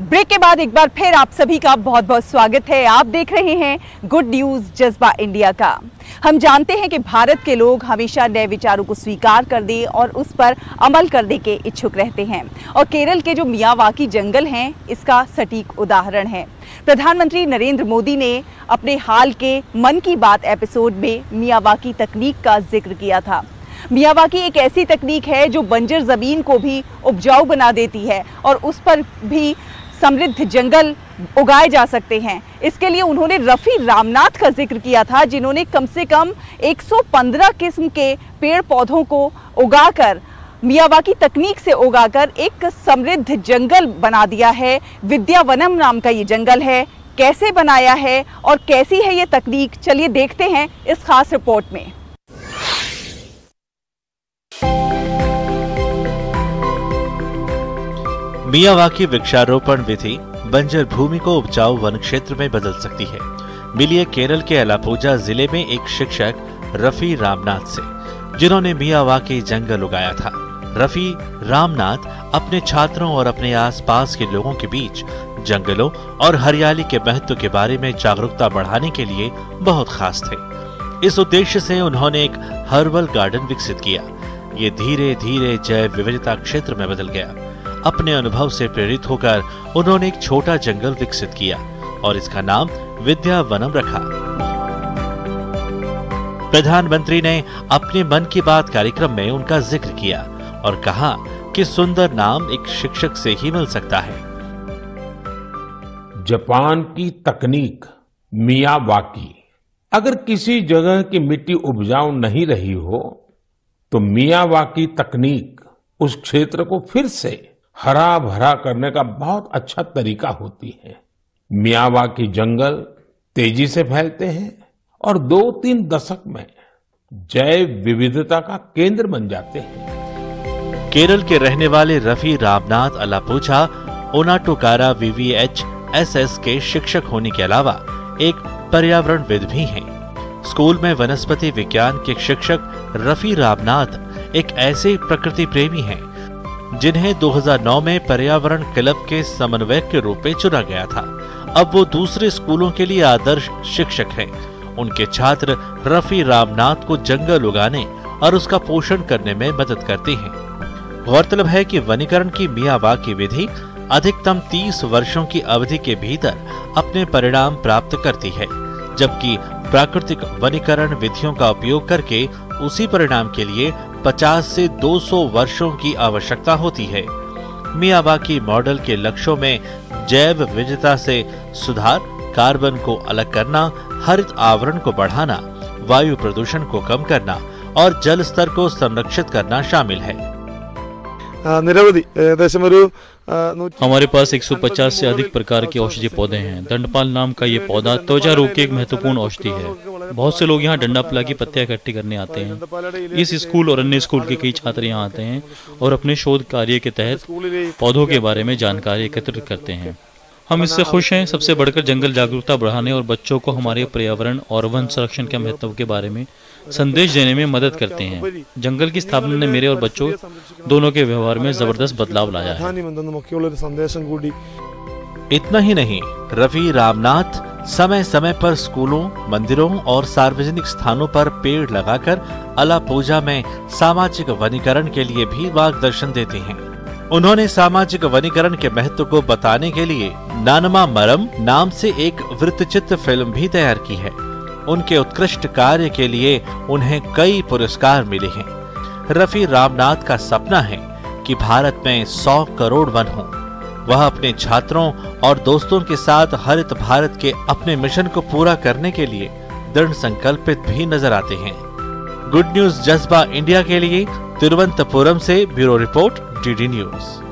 Break के बाद एक बार फिर आप सभी का बहुत बहुत स्वागत है। आप देख रहे हैं गुड न्यूज जज्बा इंडिया का। हम जानते हैं कि भारत के लोग हमेशा नए विचारों को स्वीकार करने और उस पर अमल करने के इच्छुक रहते हैं और केरल के जो मियावाकी जंगल हैं इसका सटीक उदाहरण है। प्रधानमंत्री नरेंद्र मोदी ने अपने हाल के मन की बात एपिसोड में मियावाकी तकनीक का जिक्र किया था। मियावाकी एक ऐसी तकनीक है जो बंजर जमीन को भी उपजाऊ बना देती है और उस पर भी समृद्ध जंगल उगाए जा सकते हैं। इसके लिए उन्होंने रफी रामनाथ का जिक्र किया था, जिन्होंने कम से कम 115 किस्म के पेड़ पौधों को उगाकर मियावाकी तकनीक से उगाकर एक समृद्ध जंगल बना दिया है। विद्यावनम नाम का ये जंगल है। कैसे बनाया है और कैसी है ये तकनीक, चलिए देखते हैं इस खास रिपोर्ट में। मियावाकी वृक्षारोपण विधि बंजर भूमि को उपजाऊ वन क्षेत्र में बदल सकती है। मिलिए केरल के अलापुझा जिले में एक शिक्षक रफी रामनाथ से, जिन्होंने मियावाकी जंगल उगाया था। रफी रामनाथ अपने छात्रों और अपने आसपास के लोगों के बीच जंगलों और हरियाली के महत्व के बारे में जागरूकता बढ़ाने के लिए बहुत खास थे। इस उद्देश्य से उन्होंने एक हर्बल गार्डन विकसित किया। ये धीरे धीरे जैव विविधता क्षेत्र में बदल गया। अपने अनुभव से प्रेरित होकर उन्होंने एक छोटा जंगल विकसित किया और इसका नाम विद्यावनम रखा। प्रधानमंत्री ने अपने मन की बात कार्यक्रम में उनका जिक्र किया और कहा कि सुंदर नाम एक शिक्षक से ही मिल सकता है। जापान की तकनीक मियावाकी, अगर किसी जगह की मिट्टी उपजाऊ नहीं रही हो तो मियावाकी तकनीक उस क्षेत्र को फिर से हरा भरा करने का बहुत अच्छा तरीका होती है। मियावाकी जंगल तेजी से फैलते हैं और 2-3 दशक में जैव विविधता का केंद्र बन जाते हैं। केरल के रहने वाले रफी रामनाथ अलापुझा ओनाटुकारा VVHSS के शिक्षक होने के अलावा एक पर्यावरणविद भी हैं। स्कूल में वनस्पति विज्ञान के शिक्षक रफी रामनाथ एक ऐसे प्रकृति प्रेमी हैं जिन्हें 2009 में पर्यावरण क्लब के समन्वयक के रूप में चुना गया था। अब वो दूसरे स्कूलों के लिए आदर्श शिक्षक हैं। उनके छात्र रफी रामनाथ को जंगल उगाने और उसका पोषण करने में मदद करते हैं। गौरतलब है कि वनीकरण की मियावाकी विधि अधिकतम 30 वर्षों की अवधि के भीतर अपने परिणाम प्राप्त करती है, जबकि प्राकृतिक वनीकरण विधियों का उपयोग करके उसी परिणाम के लिए 50 से 200 वर्षों की आवश्यकता होती है। मियावाकी मॉडल के लक्ष्यों में जैव विविधता से सुधार, कार्बन को अलग करना, हरित आवरण को बढ़ाना, वायु प्रदूषण को कम करना और जल स्तर को संरक्षित करना शामिल है। हमारे पास 150 से अधिक प्रकार के औषधीय पौधे हैं। दंडपाल नाम का ये पौधा त्वचा रोग की एक महत्वपूर्ण औषधि है। बहुत से लोग यहाँ डंडापला की पत्तियां इकट्ठी करने आते हैं। इस स्कूल और अन्य स्कूल के कई छात्र यहाँ आते हैं और अपने शोध कार्य के तहत पौधों के बारे में जानकारी एकत्रित करते हैं। हम इससे खुश हैं। सबसे बढ़कर जंगल जागरूकता बढ़ाने और बच्चों को हमारे पर्यावरण और वन संरक्षण के महत्व के बारे में संदेश देने में मदद करते हैं। जंगल की स्थापना ने मेरे और बच्चों दोनों के व्यवहार में जबरदस्त बदलाव लाया है। इतना ही नहीं, रफी रामनाथ समय समय पर स्कूलों, मंदिरों और सार्वजनिक स्थानों पर पेड़ लगाकर अलापुझा में सामाजिक वनीकरण के लिए भी मार्गदर्शन देते हैं। उन्होंने सामाजिक वनीकरण के महत्व को बताने के लिए नानमा मरम नाम से एक वृत्तचित्र फिल्म भी तैयार की है। उनके उत्कृष्ट कार्य के लिए उन्हें कई पुरस्कार मिले हैं। रफी रामनाथ का सपना है कि भारत में 100 करोड़ वन हों। वह अपने छात्रों और दोस्तों के साथ हरित भारत के अपने मिशन को पूरा करने के लिए दृढ़ संकल्पित भी नजर आते हैं। गुड न्यूज जज्बा इंडिया के लिए तिरुवनंतपुरम से ब्यूरो रिपोर्ट DD न्यूज।